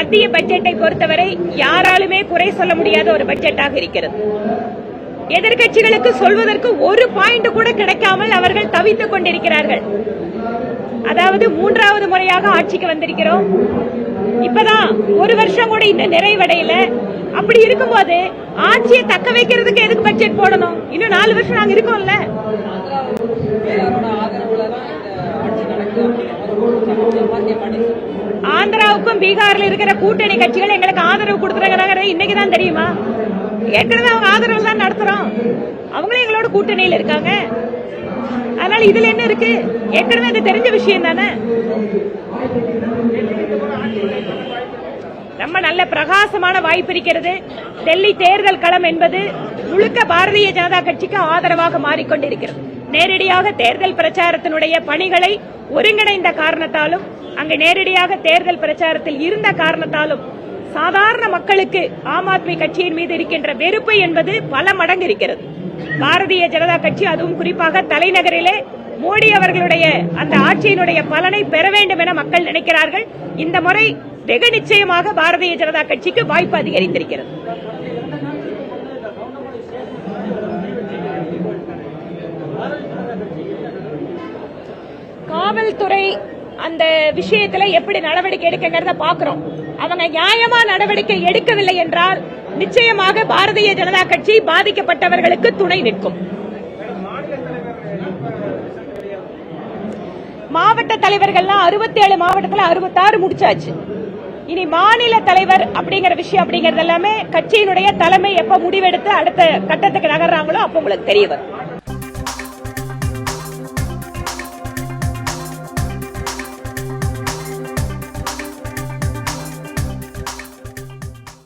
மத்திய பட்ஜெட்டை பொறுத்தவரை யாராலுமே குறை சொல்ல முடியாத ஒரு பட்ஜெட்டாக இருக்கிறது. எதிர்க்கட்சிகளுக்கு சொல்வதற்கு ஒரு பாயிண்ட் கூட கிடைக்காமல் அவர்கள் தவித்துக் கொண்டிருக்கிறார்கள். அதாவது 3வது முறையாக ஆட்சிக்கு வந்திருக்கிறோம். இப்பதான் ஒரு வருஷம் கூட இந்த நிறைவடையில. அப்படி இருக்கும்போது ஆட்சியை தக்க வைக்கிறதுக்கு எதுக்கு பட்ஜெட் போடணும்? இன்னும் 4 வருஷம் நாங்க இருக்கோம்ல. ஆந்திராவுக்கும் பீகார்ல இருக்கிற கூட்டணி கட்சிகள் எங்களுக்கு ஆதரவு கொடுத்துறாங்க. இன்னைக்குதான் தெரியுமா? ஏற்கனவே அவங்க ஆதரவு தான் நடத்துறோம். அவங்களும் எங்களோட கூட்டணியில் இருக்காங்க. அதனால இதுல என்ன இருக்கு? ஏற்கனவே அது தெரிஞ்ச விஷயம் தானே. ரொம்ப நல்ல பிரகாசமான வாய்ப்பு இருக்கிறது. டெல்லி தேர்தல் களம் என்பது முழுக்க பாரதிய ஜனதா கட்சிக்கு ஆதரவாக மாறிக்கொண்டிருக்கிறது. நேரடியாக தேர்தல் பிரச்சாரத்தினுடைய பணிகளை ஒருங்கிணைந்த காரணத்தாலும், அங்கு நேரடியாக தேர்தல் பிரச்சாரத்தில் இருந்த காரணத்தாலும் சாதாரண மக்களுக்கு ஆம் ஆத்மி கட்சியின் மீது இருக்கின்ற வெறுப்பு என்பது பல மடங்கு இருக்கிறது. பாரதிய ஜனதா கட்சி, அதுவும் குறிப்பாக தலைநகரிலே மோடி அவர்களுடைய அந்த ஆட்சியினுடைய பலனை பெற வேண்டும் என மக்கள் நினைக்கிறார்கள். இந்த முறை வெகு நிச்சயமாக பாரதிய ஜனதா கட்சிக்கு வாய்ப்பு அதிகரித்திருக்கிறது. காவல்துறை அந்த விஷயத்துல எப்படி நடவடிக்கை எடுக்கிறத பாக்குறோம். அவங்க நியாயமா நடவடிக்கை எடுக்கவில்லை என்றால் நிச்சயமாக பாரதிய ஜனதா கட்சி பாதிக்கப்பட்டவர்களுக்கு துணை நிற்கும். மாவட்ட தலைவர்கள்லாம் 67 மாவட்டத்தில் 66 முடிச்சாச்சு. இனி மாநில தலைவர் அப்படிங்கிற விஷயம் அப்படிங்கறது எல்லாமே கட்சியினுடைய தலைமை எப்ப முடிவெடுத்து அடுத்த கட்டத்துக்கு நகர்றாங்களோ அப்ப உங்களுக்கு தெரிய வரும்.